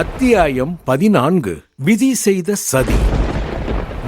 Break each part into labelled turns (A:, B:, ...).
A: அத்தியாயம் 14. விதி செய்த சதி.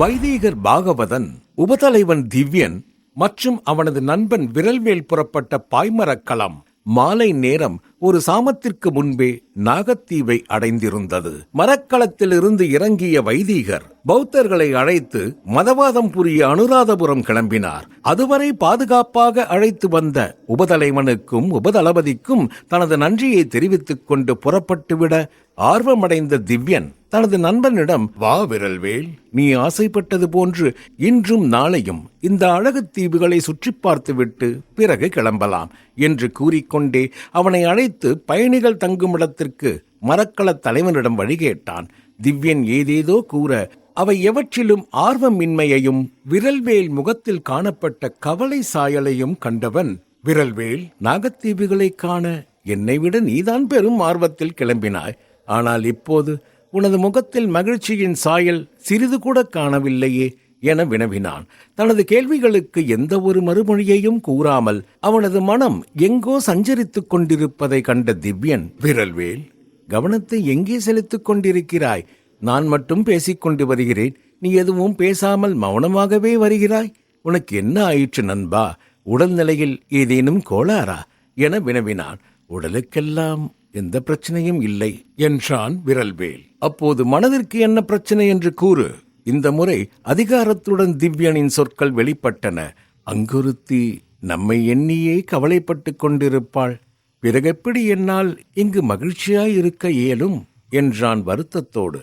A: வைதீகர் பாகவதன், உபதலைவன் திவ்யன் மற்றும் அவனது நண்பன் விரல்வேல் புறப்பட்ட பாய்மரக்களம் மாலை நேரம் ஒரு சாமத்திற்கு முன்பே நாகத்தீவை அடைந்திருந்தது. மரக்களத்திலிருந்து இறங்கிய வைதீகர் பௌத்தர்களை அழைத்து மதவாதம் புரிய அனுராதபுரம் கிளம்பினார். அதுவரை பாதுகாப்பாக அழைத்து வந்த உபதலைவனுக்கும் உபதளபதிக்கும் தனது நன்றியை தெரிவித்துக் கொண்டு புறப்பட்டுவிட ஆர்வமடைந்த திவ்யன் தனது நண்பனிடம், வா விரல்வேல், நீ ஆசைப்பட்டது போன்று இன்றும் நாளையும் இந்த அழகு தீவுகளை சுற்றி பார்த்துவிட்டு பிறகு கிளம்பலாம் என்று கூறிக்கொண்டே அவனை அழைத்து பயணிகள் தங்குமிடத்திற்கு மரக்களத் தலைவனிடம் வழிகேட்டான். திவ்யன் ஏதேதோ கூற அவை எவற்றிலும் ஆர்வமின்மையையும் விரல்வேல் முகத்தில் காணப்பட்ட கவலை சாயலையும் கண்டவன், விரல்வேல், நாகத்தீவுகளை காண என்னை விட நீதான் பெரும் ஆர்வத்தில் கிளம்பினாய். ஆனால் இப்போது உனது முகத்தில் மகிழ்ச்சியின் சாயல் சிறிது கூட காணவில்லையே என வினவினான். தனது கேள்விகளுக்கு எந்த ஒரு மறுமொழியையும் கூறாமல் அவனது மனம் எங்கோ சஞ்சரித்துக் கொண்டிருப்பதை கண்ட திவ்யன், விரல்வேல், கவனத்தை எங்கே செலுத்திக் கொண்டிருக்கிறாய்? நான் மட்டும் பேசிக்கொண்டு வருகிறேன், நீ எதுவும் பேசாமல் மௌனமாகவே வருகிறாய். உனக்கு என்ன ஆயிற்று நண்பா? உடல்நிலையில் ஏதேனும் கோளாறா என வினவினான். உடலுக்கெல்லாம் எந்த பிரச்சனையும் இல்லை என்றான் விரல்வேல். அப்போது மனதிற்கு என்ன பிரச்சனை என்று கூறு. இந்த முறை அதிகாரத்துடன் திவ்யனின் சொற்கள் வெளிப்பட்டன. அங்கொருத்தி நம்மை எண்ணியே கவலைப்பட்டு கொண்டிருப்பாள். பிறகெப்படி என்னால் இங்கு மகிழ்ச்சியாய் இருக்க இயலும் என்றான் வருத்தத்தோடு.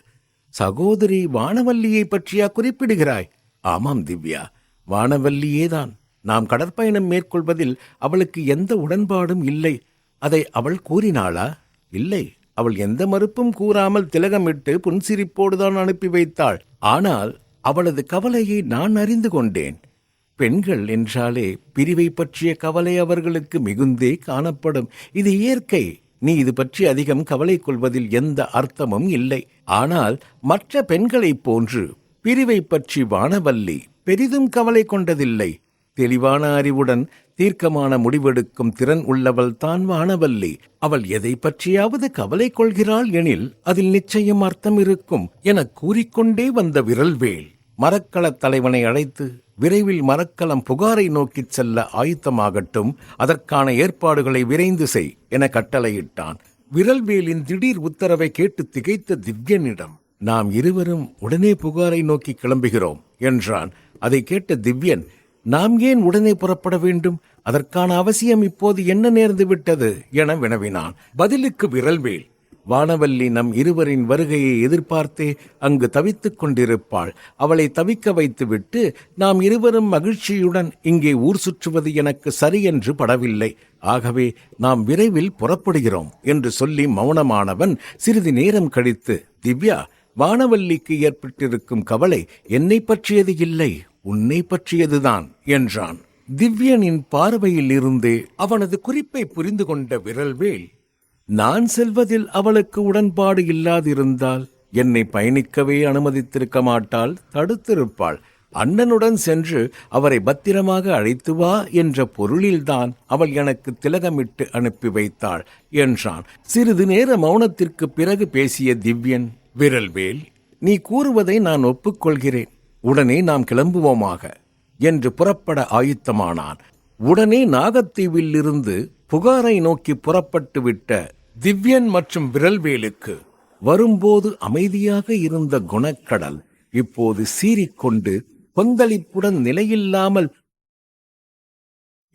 A: சகோதரி வானவல்லியை பற்றியா குறிப்பிடுகிறாய்? ஆமாம் திவ்யா, வானவல்லியேதான். நாம் கடற்பயணம் மேற்கொள்வதில் அவளுக்கு எந்த உடன்பாடும் இல்லை. அதை அவள் கூறினாளா? இல்லை, அவள் எந்த மறுப்பும் கூறாமல் திலகமிட்டு புன்சிரிப்போடுதான் அனுப்பி வைத்தாள். ஆனால் அவளது கவலையை நான் அறிந்து கொண்டேன். பெண்கள் என்றாலே பிரிவை பற்றிய கவலை அவர்களுக்கு மிகுந்தே காணப்படும். இது இயற்கை. நீ இது பற்றி அதிகம் கவலை கொள்வதில் எந்த அர்த்தமும் இல்லை. ஆனால் மற்ற பெண்களைப் போன்று பிரிவை பற்றி வானவல்லி பெரிதும் கவலை கொண்டதில்லை. தெளிவான அறிவுடன் தீர்க்கமான முடிவெடுக்கும் திறன் உள்ளவள் தான் வானவல்லி. அவள் எதை பற்றியாவது கவலை கொள்கிறாள் எனில் அதில் நிச்சயம் அர்த்தம் இருக்கும் என கூறிக்கொண்டே வந்த விரல்வேல் மரக்களத் தலைவனை அழைத்து, விரைவில் மரக்களம் புகாரை நோக்கிச் செல்ல ஆயத்தமாகட்டும், அதற்கான ஏற்பாடுகளை விரைந்து செய் என கட்டளையிட்டான். விரல்வேலின் திடீர் உத்தரவை கேட்டு திகைத்த திவ்யனிடம், நாம் இருவரும் உடனே புகாரை நோக்கி கிளம்புகிறோம் என்றான். அதை கேட்ட திவ்யன், நாம் ஏன் உடனே புறப்பட வேண்டும்? அதற்கான அவசியம் இப்போது என்ன நேர்ந்து விட்டது என வினவினான். பதிலுக்கு விரல்வேல், வானவல்லி நம் இருவரின் வருகையை எதிர்பார்த்தே அங்கு தவித்துக் கொண்டிருப்பாள். அவளை தவிக்க வைத்துவிட்டு நாம் இருவரும் மகிழ்ச்சியுடன் இங்கே ஊர் சுற்றுவது எனக்கு சரியென்று படவில்லை. ஆகவே நாம் விரைவில் புறப்படுகிறோம் என்று சொல்லி மௌனமானவன் சிறிது நேரம் கழித்து, திவ்யா, வானவல்லிக்கு ஏற்பட்டிருக்கும் கவலை என்னை பற்றியது இல்லை, உன்னை பற்றியதுதான் என்றான். திவ்யனின் பார்வையில் இருந்தே அவனது குறிப்பை புரிந்து கொண்ட விரல்வேல், நான் செல்வதில் அவளுக்கு உடன்பாடு இல்லாதிருந்தால் என்னை பயணிக்கவே அனுமதித்திருக்க மாட்டாள், தடுத்திருப்பாள். அண்ணனுடன் சென்று அவரை பத்திரமாக அழைத்து வா என்ற பொருளில்தான் அவள் எனக்கு திலகமிட்டு அனுப்பி வைத்தாள் என்றான். சிறிது நேர மௌனத்திற்கு பிறகு பேசிய திவ்யன், விரல்வேல், நீ கூறுவதை நான் ஒப்புக்கொள்கிறேன். உடனே நாம் கிளம்புவோமாக என்று புறப்பட ஆயத்தமானான். உடனே நாகத்தீவில் இருந்து புகாரை நோக்கி புறப்பட்டு விட்ட திவ்யன் மற்றும் விரல்வேலுக்கு வரும்போது அமைதியாக இருந்த குணக்கடல் இப்போது சீறிக்கொண்டு கொந்தளிப்புடன் நிலையில்லாமல்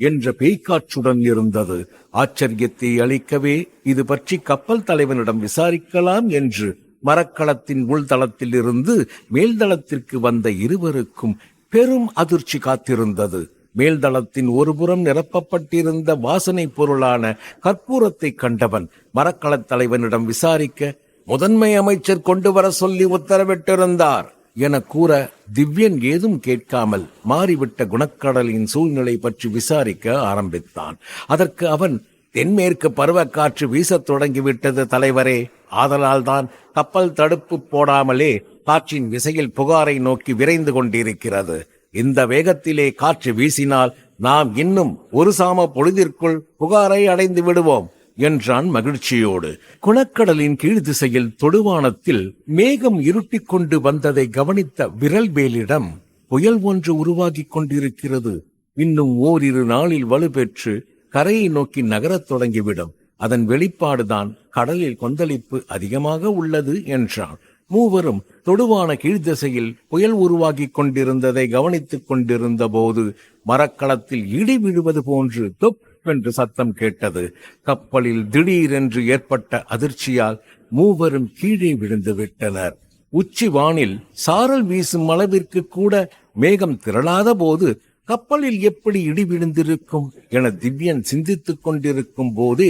A: என்ற பேய்க்காற்றுடன் இருந்தது. ஆச்சரியத்தை அளிக்கவே இது பற்றி கப்பல் தலைவனிடம் விசாரிக்கலாம் என்று மரக்களத்தின் உள்தளத்தில் இருந்து மேல்தளத்திற்கு வந்த இருவருக்கும் பெரும் அதிர்ச்சி காத்திருந்தது. மேல்தளத்தின் ஒருபுறம் நிரப்பப்பட்டிருந்த வாசனை பொருளான கற்பூரத்தை கண்டவன் மரக்களத் தலைவனிடம் விசாரிக்க, முதன்மை அமைச்சர் கொண்டு வர சொல்லி உத்தரவிட்டிருந்தார் என கூற, திவ்யன் ஏதும் கேட்காமல் மாறிவிட்ட குணக்கடலின் சூழ்நிலை பற்றி விசாரிக்க ஆரம்பித்தான். அதற்கு அவன், தென்மேற்கு பருவக்காற்று வீசத் தொடங்கிவிட்டது தலைவரே. ஆதலால் தான் கப்பல் தடுப்பு போடாமலே காற்றின் விசையில் புகாரை நோக்கி விரைந்து கொண்டிருக்கிறது. இந்த வேகத்திலே காற்று வீசினால் நாம் இன்னும் ஒரு சாம பொழுதிற்குள் புகாரை அடைந்து விடுவோம். என்றான் மகிழ்ச்சியோடு. குணக்கடலின் கீழ் திசையில் தொடுவானத்தில் மேகம் இருட்டிக் கொண்டு வந்ததை கவனித்த விரல்வேலிடம், புயல் ஒன்று உருவாகிக் கொண்டிருக்கிறது. இன்னும் ஓரிரு நாளில் வலுப்பெற்று கரையை நோக்கி நகரத் தொடங்கிவிடும். அதன் வெளிப்பாடுதான் கடலில் கொந்தளிப்பு அதிகமாக உள்ளது என்றான். மூவரும் தொடுவான கீழ்த்திசையில் புயல் உருவாகிக் கொண்டிருந்ததை கவனித்துக் கொண்டிருந்த போது மரக்களத்தில் இடி விழுவது போன்று தொப் என்று சத்தம் கேட்டது. கப்பலில் திடீரென்று ஏற்பட்ட அதிர்ச்சியால் மூவரும் கீழே விழுந்து விட்டனர். உச்சி வானில் சாரல் வீசும் அளவிற்கு கூட மேகம் திரளாத போது கப்பலில் எப்படி இடி விழுந்திருக்கும் என திவ்யன் சிந்தித்துக் கொண்டிருக்கும் போது,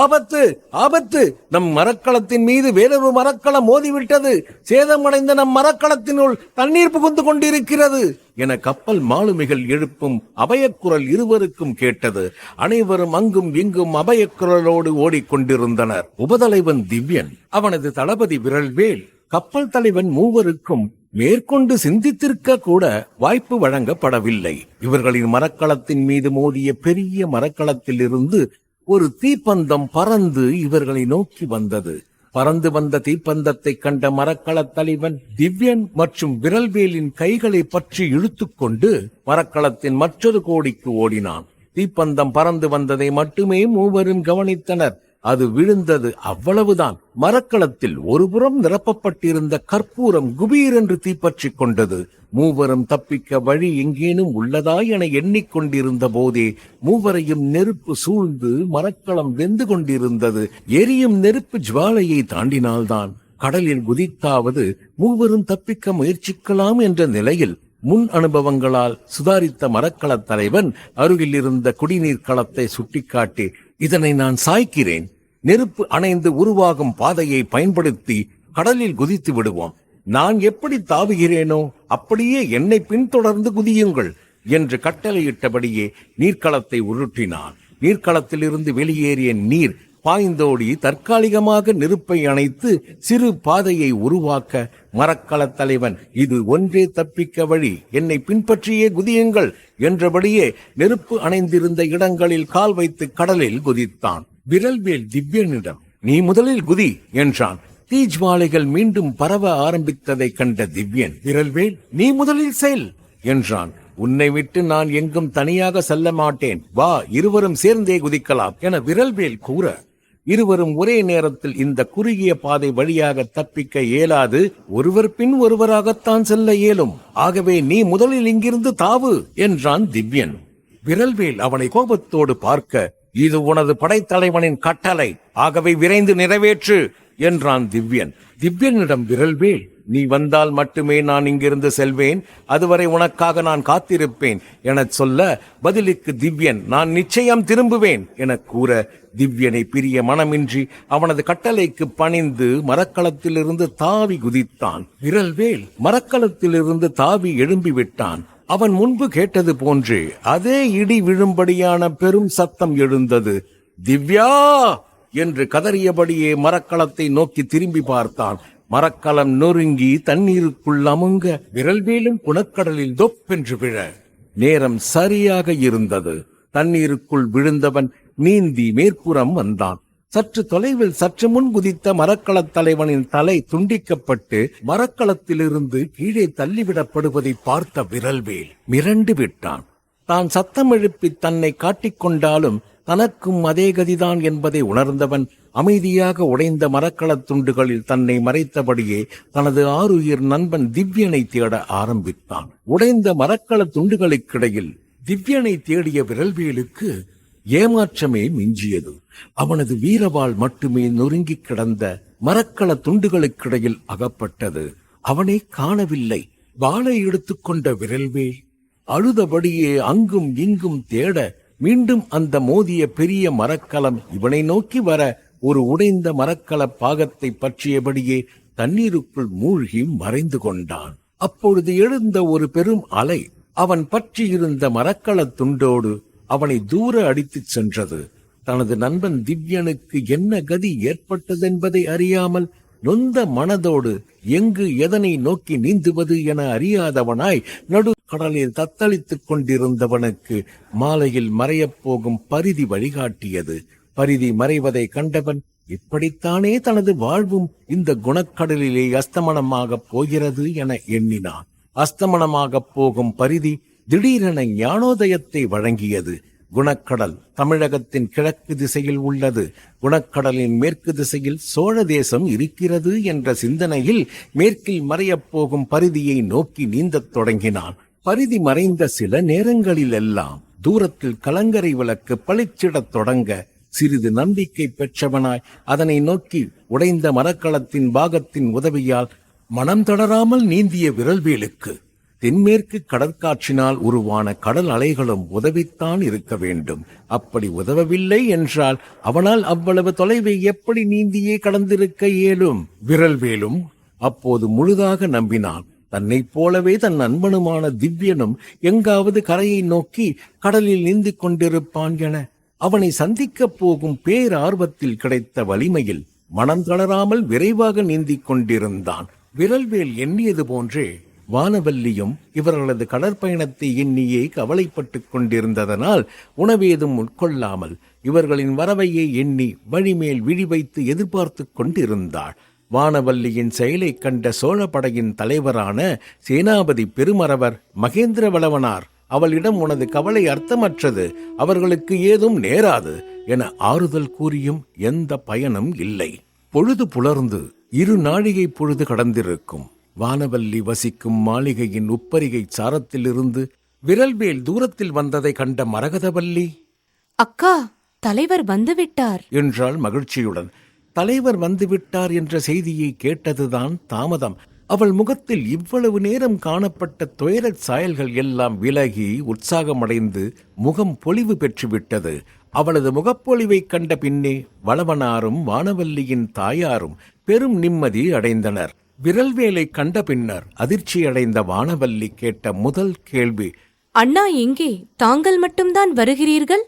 A: ஆபத்து, ஆபத்து, நம் மரக்களத்தின் மீது வேறொரு மரக்களம் மோதிவிட்டது, சேதமடைந்த நம் மரக்களத்தினுள் தண்ணீர் புகுந்து கொண்டிருக்கிறது என கப்பல் மாலுமிகள் எழுப்பும் அபயக்குரல் இருவருக்கும் கேட்டது. அனைவரும் அங்கும் இங்கும் அபயக்குரலோடு ஓடிக்கொண்டிருந்தனர். உபதலைவன் திவ்யன், அவனது தளபதி விரல்வேல், கப்பல் தலைவன் மூவருக்கும் மேற்கொண்டு சிந்தித்திருக்க கூட வாய்ப்பு வழங்கப்படவில்லை. இவர்களின் மரக்களத்தின் மீது மோதிய பெரிய மரக்களத்தில் இருந்து ஒரு தீப்பந்தம் பறந்து இவர்களை நோக்கி வந்தது. பறந்து வந்த தீப்பந்தத்தை கண்ட மரக்களத் தலைவன் திவ்யன் மற்றும் விரல்வேலின் கைகளை பற்றி இழுத்துக்கொண்டு மரக்களத்தின் மற்றொரு கோடிக்கு ஓடினான். தீப்பந்தம் பறந்து வந்ததை மட்டுமே மூவரும் கவனித்தனர். அது விழுந்தது, அவ்வளவுதான். மரக்களத்தில் ஒருபுறம் நிரப்பப்பட்டிருந்த கற்பூரம் குபீர் என்று தீப்பற்றிக் கொண்டது. மூவரும் தப்பிக்க வழி எங்கேனும் உள்ளதா என எண்ணிக்கொண்டிருந்த போதே மூவரையும் நெருப்பு சூழ்ந்து மரக்களம் வெந்து கொண்டிருந்தது. எரியும் நெருப்பு ஜுவாலையை தாண்டினால்தான் கடலில் குதித்தாவது மூவரும் தப்பிக்க முயற்சிக்கலாம் என்ற நிலையில் முன் அனுபவங்களால் சுதாரித்த மரக்களத் தலைவன் அருகில் இருந்த குடிநீர் களத்தை சுட்டிக்காட்டி, இதனை நான் சாய்க்கிறேன். நெருப்பு அணைந்து உருவாகும் பாதையை பயன்படுத்தி கடலில் குதித்து விடுவோம். நான் எப்படி தாவுகிறேனோ அப்படியே என்னை பின்தொடர்ந்து குதியுங்கள் என்று கட்டளையிட்டபடியே நீர்க்களத்தை உருட்டினான். நீர்க்களத்திலிருந்து வெளியேறிய நீர் பாய்ந்தோடி தற்காலிகமாக நெருப்பை அணைத்து சிறு பாதையை உருவாக்க மரக்களத் தலைவன், இது ஒன்றே தப்பிக்க வழி, என்னை பின்பற்றியே குதியுங்கள் என்றபடியே நெருப்பு அணைந்திருந்த இடங்களில் கால் வைத்து கடலில் குதித்தான். விரல்வேல் திவ்யனிடம், நீ முதலில் குதி என்றான். தீஜ்வாலைகள் மீண்டும் பரவ ஆரம்பித்ததை கண்ட திவ்யன், விரல்வேல் நீ முதலில் செல் என்றான். உன்னை விட்டு நான் எங்கும் தனியாக செல்ல மாட்டேன், வா, இருவரும் சேர்ந்தே குதிக்கலாம் என விரல்வேல் கூற, இருவரும் ஒரே நேரத்தில் இந்த குறுகிய பாதை வழியாக தப்பிக்க இயலாது, ஒருவர் பின் ஒருவராகத்தான் செல்ல இயலும். ஆகவே நீ முதலில் இங்கிருந்து தாவு என்றான் திவ்யன். விரல்வேல் அவனை கோபத்தோடு பார்க்க, இது உனது படைத்தலைவனின் கட்டளை, ஆகவே விரைந்து நிறைவேற்று என்றான் திவ்யன். திவ்யனிடம் விரல்வேல், நீ வந்தால் மட்டுமே நான் இங்கிருந்து செல்வேன், அதுவரை உனக்காக நான் காத்திருப்பேன் என சொல்ல, பதிலுக்கு திவ்யன், நான் நிச்சயம் திரும்புவேன் என கூற, திவ்யனை பிரிய மனமின்றி அவனது கட்டளைக்கு பணிந்து மரக்களத்திலிருந்து தாவி குதித்தான். விரல்வேல் மரக்களத்திலிருந்து தாவி எழும்பிவிட்டான். அவன் முன்பு கேட்டது போன்று அதே இடி விழும்படியான பெரும் சத்தம் எழுந்தது. திவ்யா என்று கதறியபடியே மரக்களத்தை நோக்கி திரும்பி பார்த்தான். மரக்கலம் நொறுங்கி தண்ணீருக்குள் அமுங்க விரல்வேலும் குணக்கடலில் தொப்பென்று விழ நேரம் சரியாக இருந்தது. தண்ணீருக்குள் விழுந்தவன் நீந்தி மேற்புறம் வந்தான். சற்று தொலைவில் சற்று முன் குதித்த மரக்களத் தலைவனின் தலை துண்டிக்கப்பட்டு மரக்களத்திலிருந்து கீழே தள்ளிவிடப்படுவதை பார்த்த விரல்வேல் மிரண்டு விட்டான். தான் சத்தம் எழுப்பி தன்னை காட்டிக்கொண்டாலும் தனக்கும் அதே கதிதான் என்பதை உணர்ந்தவன் அமைதியாக உடைந்த மரக்களத் துண்டுகளில் தன்னை மறைத்தபடியே தனது ஆருயிர் நண்பன் திவ்யனை தேட ஆரம்பித்தான். உடைந்த மரக்களத் துண்டுகளுக்கிடையில் திவ்யனை தேடிய விரல்வேலுக்கு ஏமாற்றமே மிஞ்சியது. அவனது வீரவாள் மட்டுமே நொறுங்கி கிடந்த மரக்கள துண்டுகளுக்கிடையில் அகப்பட்டது. அவனை காணவில்லை. வாளை எடுத்துக்கொண்ட விரல்வேல் அழுதபடியே அங்கும் இங்கும் தேட, மீண்டும் அந்த மோதிய பெரிய மரக்கலம் இவனை நோக்கி வர, ஒரு உடைந்த மரக்கல பாகத்தை பற்றியபடியே தண்ணீருக்குள் மூழ்கி மறைந்து கொண்டான். அப்பொழுது எழுந்த ஒரு பெரும் அலை அவன் பற்றியிருந்த மரக்களத் துண்டோடு அவனை தூர அடித்துச் சென்றது. தனது நண்பன் திவ்யனுக்கு என்ன கதி ஏற்பட்டதென்பதை அறியாமல் நொந்த மனதோடு எங்கு எதனை நோக்கி நீந்துவது என அறியாதவனாய் நடு கடலில் தத்தளித்துக் கொண்டிருந்தவனுக்கு மாலையில் மறையப் போகும் பரிதி வழிகாட்டியது. பரிதி மறைவதை கண்டவன் இப்படித்தானே தனது வாழ்வும் இந்த குணக்கடலிலே அஸ்தமனமாகப் போகிறது என எண்ணினான். அஸ்தமனமாகப் போகும் பரிதி திடீரென ஞானோதயத்தை வழங்கியது. குணக்கடல் தமிழகத்தின் கிழக்கு திசையில் உள்ளது. குணக்கடலின் மேற்கு திசையில் சோழ தேசம் இருக்கிறது என்ற சிந்தனையில் மேற்கில் மறையப் போகும் பரிதியை நோக்கி நீந்தத் தொடங்கினான். பரிதி மறைந்த சில நேரங்களிலெல்லாம் தூரத்தில் கலங்கரை விளக்கு பளிச்சிடத் தொடங்க சிறிது நம்பிக்கை பெற்றவனாய் அதனை நோக்கி உடைந்த மரக்கலத்தின் பாகத்தின் உதவியால் மனம் தளராமல் நீந்திய விரல்வேலுக்கு தென்மேற்கு கடற்காற்றினால் உருவான கடல் அலைகளும் உதவித்தான் இருக்க வேண்டும். அப்படி உதவவில்லை என்றால் அவனால் அவ்வளவு தொலைவை எப்படி நீந்தியே கடந்திருக்க இயலும்? விரல்வேலும் அப்போது முழுதாக நம்பினான். தன்னைப் போலவே தன் நண்பனுமான திவ்யனும் எங்காவது கரையை நோக்கி கடலில் நீந்திக் கொண்டிருப்பான் என அவனை சந்திக்கப் போகும் பேரார்வத்தில் கிடைத்த வலிமையில் மனம் தளராமல் விரைவாக நீந்திக் கொண்டிருந்தான். விரல்வேல் எண்ணியது போன்றே வானவல்லியும் இவர்களது கடற்பயணத்தை எண்ணியே கவலைப்பட்டுக் கொண்டிருந்ததனால் உணவேதும் உட்கொள்ளாமல் இவர்களின் வரவையே எண்ணி வழிமேல் விழி வைத்து எதிர்பார்த்து கொண்டிருந்தாள். வானவல்லியின் செயலைக் கண்ட சோழப்படையின் தலைவரான சேனாபதி பெருமறவர் மகேந்திரவளவனார் அவளிடம் உனது கவலை அர்த்தமற்றது, அவர்களுக்கு ஏதும் நேராது என ஆறுதல் கூறியும் எந்த பயனும் இல்லை. பொழுது புலர்ந்து 2 நாழிகை பொழுது கடந்திருக்கும். வானவல்லி வசிக்கும் மாளிகையின் உப்பரிகை சாரத்திலிருந்து விரல்வேல் தூரத்தில் வந்ததை கண்ட மரகதவல்லி,
B: அக்கா, தலைவர் வந்துவிட்டார்
A: என்றாள் மகிழ்ச்சியுடன். தலைவர் வந்துவிட்டார் என்ற செய்தியை கேட்டதுதான் தாமதம். அவள் முகத்தில் இவ்வளவு நேரம் காணப்பட்ட துயரச் சாயல்கள் எல்லாம் விலகி உற்சாகமடைந்து முகம் பொலிவு பெற்றுவிட்டது. அவளது முகப்பொலிவைக் கண்ட பின்னே வளவனாரும் வானவல்லியின் தாயாரும் பெரும் நிம்மதி அடைந்தனர். விரல்வேலை கண்ட பின்னர் அதிர்ச்சியடைந்த வானவல்லி கேட்ட முதல் கேள்வி,
B: அண்ணா எங்கே? தாங்கள் மட்டும்தான் வருகிறீர்கள்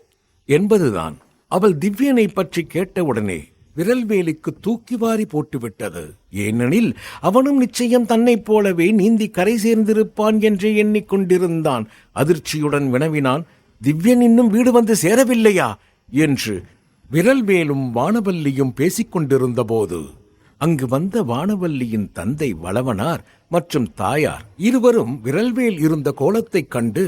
A: என்பதுதான். அவள் திவ்யனை பற்றி கேட்டவுடனே விரல்வேலுக்கு தூக்கி வாரி போட்டுவிட்டது. ஏனெனில் அவனும் நிச்சயம் தன்னைப் போலவே நீந்தி கரை சேர்ந்திருப்பான் என்று எண்ணிக்கொண்டிருந்தான். அதிர்ச்சியுடன் வினவினான், திவ்யன் இன்னும் வீடு வந்து சேரவில்லையா என்று. விரல்வேலும் வானவல்லியும் பேசிக்கொண்டிருந்த போது அங்கு வந்த வானவல்லியின் தந்தை வளவனார் மற்றும் தாயார் இருவரும் விரல்வேல் இருந்த கோலத்தைக் கண்டு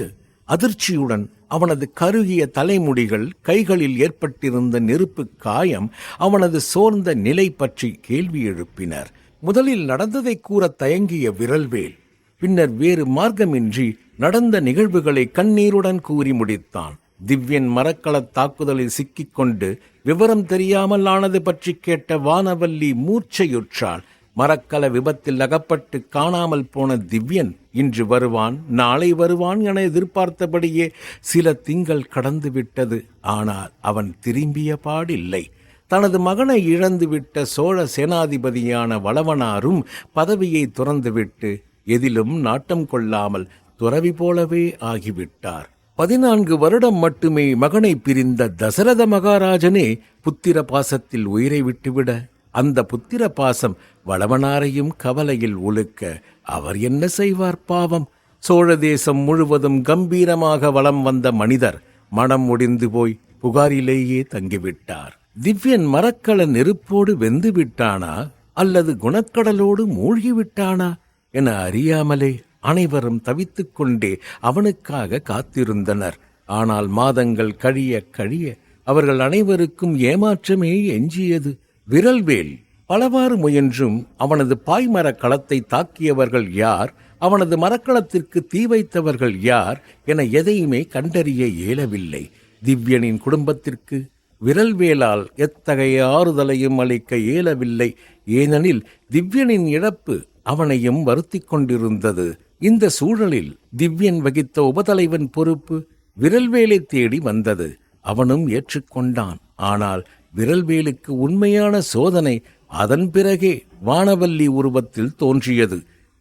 A: அதிர்ச்சியுடன் அவனது கருகிய தலைமுடிகள், கைகளில் ஏற்பட்டிருந்த நெருப்பு காயம், அவனது சோர்ந்த நிலை பற்றி கேள்வி எழுப்பினர். முதலில் நடந்ததை கூற தயங்கிய விரல்வேல் பின்னர் வேறு மார்க்கமின்றி நடந்த நிகழ்வுகளை கண்ணீருடன் கூறி முடித்தான். திவ்யன் மரக்கலத் தாக்குதலில் சிக்கிக்கொண்டு விவரம் தெரியாமல் ஆனது பற்றி கேட்ட வானவல்லி மூர்ச்சையுற்றாள். மரக்கல விபத்தில் அகப்பட்டு காணாமல் போன திவ்யன் இன்று வருவான், நாளை வருவான் என எதிர்பார்த்தபடியே சில திங்கள் கடந்து விட்டது. ஆனால் அவன் திரும்பிய பாடில்லை. தனது மகனை இழந்துவிட்ட சோழ சேனாதிபதியான வளவனாரும் பதவியை துறந்துவிட்டு எதிலும் நாட்டம் கொள்ளாமல் துறவி போலவே ஆகிவிட்டார். 14 வருடம் மட்டுமே மகனை பிரிந்த தசரத மகாராஜனே புத்திர பாசத்தில் உயிரை விட்டுவிட அந்த புத்திர பாசம் வளவனாரையும் கவலையில் உழுக்க அவர் என்ன செய்வார் பாவம்? சோழ தேசம் முழுவதும் கம்பீரமாக வலம் வந்த மனிதர் மனம் முடிந்து போய் புகாரிலேயே தங்கிவிட்டார். திவ்யன் மரக்கல நெருப்போடு வெந்து விட்டானா அல்லது குணக்கடலோடு மூழ்கிவிட்டானா என அறியாமலே அனைவரும் தவித்துக் கொண்டே அவனுக்காக காத்திருந்தனர். ஆனால் மாதங்கள் கழிய கழிய அவர்கள் அனைவருக்கும் ஏமாற்றமே எஞ்சியது. விரல்வேல் பலவாறு முயன்றும் அவனது பாய்மரக் களத்தை தாக்கியவர்கள் யார், அவனது மரக்களத்திற்கு தீ வைத்தவர்கள் யார் என எதையுமே கண்டறிய இயலவில்லை. திவ்யனின் குடும்பத்திற்கு விரல்வேலால் எத்தகைய ஆறுதலையும் அளிக்க இயலவில்லை. ஏனெனில் திவ்யனின் இழப்பு அவனையும் வருத்திக் கொண்டிருந்தது. இந்த சூழலில் திவ்யன் வகித்த உபதலைவன் பொறுப்பு விரல்வேலை தேடி வந்தது. அவனும் ஏற்றுக்கொண்டான். ஆனால் விரல்வேலுக்கு உண்மையான சோதனை அதன் பிறகே வானவல்லி உருவத்தில் தோன்றியது.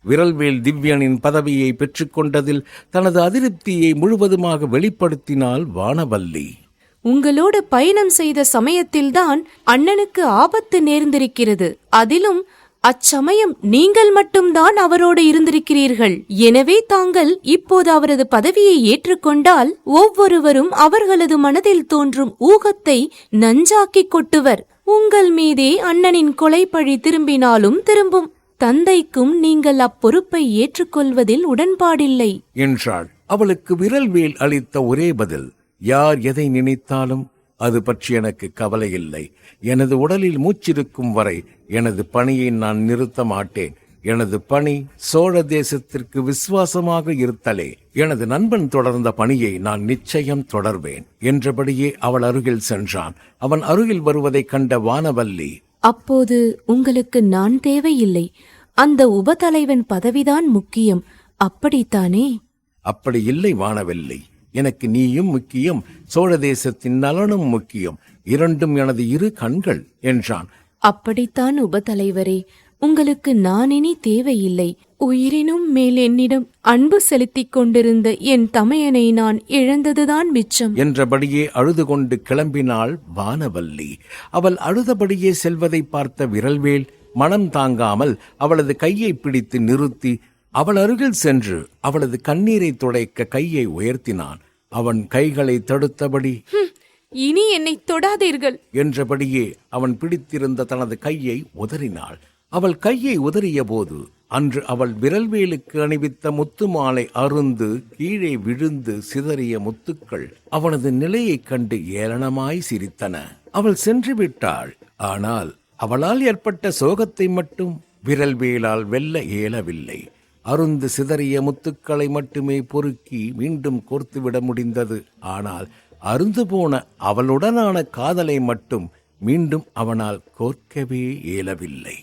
A: விரல்வேல் திவ்யனின் பதவியை பெற்றுக்கொண்டதில் தனது அதிருப்தியை முழுவதுமாக வெளிப்படுத்தினாள் வானவல்லி.
B: உங்களோடு பயணம் செய்த சமயத்தில்தான் அண்ணனுக்கு ஆபத்து நேர்ந்திருக்கிறது. அதிலும் அச்சமயம் நீங்கள் மட்டும்தான் அவரோடு இருந்திருக்கிறீர்கள். எனவே தாங்கள் இப்போது அவரது பதவியை ஏற்றுக்கொண்டால் ஒவ்வொருவரும் அவர்களது மனதில் தோன்றும் ஊகத்தை நஞ்சாக்கிக் கொட்டுவர். உங்கள் மீதே அண்ணனின் கொலைப்பழி திரும்பினாலும் திரும்பும். தந்தைக்கும் நீங்கள் அப்பொறுப்பை ஏற்றுக்கொள்வதில் உடன்பாடில்லை
A: என்றாள். அவளுக்கு விரல்வேல் அளித்த ஒரே பதில், யார் எதை நினைத்தாலும் அது பற்றி எனக்கு கவலை இல்லை. எனது உடலில் மூச்சிருக்கும் வரை எனது பணியை நான் நிறுத்த மாட்டேன். எனது பணி சோழ தேசத்திற்கு விசுவாசமாக இருத்தலே. எனது நண்பன் தொடர்ந்த பணியை நான் நிச்சயம் தொடர்வேன் என்றபடியே அவள் அருகில் சென்றான். அவன் அருகில் வருவதைக் கண்ட வானவல்லி,
B: அப்போது உங்களுக்கு நான் தேவையில்லை. அந்த உபதலைவன் பதவிதான் முக்கியம், அப்படித்தானே?
A: அப்படி இல்லை வானவல்லி, எனக்கு நீயும் முக்கியம், சோழ தேசத்தின் நலனும் முக்கியம். இரண்டும் எனது இரு கண்கள் என்றான்.
B: அப்படித்தான் உபதலைவரே, உங்களுக்கு நான் இனி தேவையில்லை. உயிரினும் மேல் என்னிடம் அன்பு செலுத்திக் கொண்டிருந்த என் தமையனை நான் இழந்ததுதான் மிச்சம்
A: என்றபடியே அழுது கொண்டு கிளம்பினாள் வானவல்லி. அவள் அழுதபடியே செல்வதை பார்த்த விரல்வேல் மனம் தாங்காமல் அவளது கையை பிடித்து நிறுத்தி அவள் அருகில் சென்று அவளது கண்ணீரை துடைக்க கையை உயர்த்தினான். அவன் கைகளை தடுத்தபடி,
B: இனி என்னை தொடாதீர்கள்
A: என்றபடியே அவன் பிடித்திருந்த தனது கையை உதறினாள். அவள் கையை உதறிய போது அன்று அவள் விரல்வேலுக்கு அணிவித்த முத்து மாலை அருந்து கீழே விழுந்து சிதறிய முத்துக்கள் அவனது நிலையைக் கண்டு ஏளனமாய் சிரித்தன. அவள் சென்று விட்டாள். ஆனால் அவளால் ஏற்பட்ட சோகத்தை மட்டும் விரல்வேலால் வெல்ல இயலவில்லை. அருந்து சிதறிய முத்துக்களை மட்டுமே பொறுக்கி மீண்டும் கோர்த்துவிட முடிந்தது. ஆனால் அருந்து போன அவளுடனான காதலை மட்டும் மீண்டும் அவனால் கோர்க்கவே இயலவில்லை.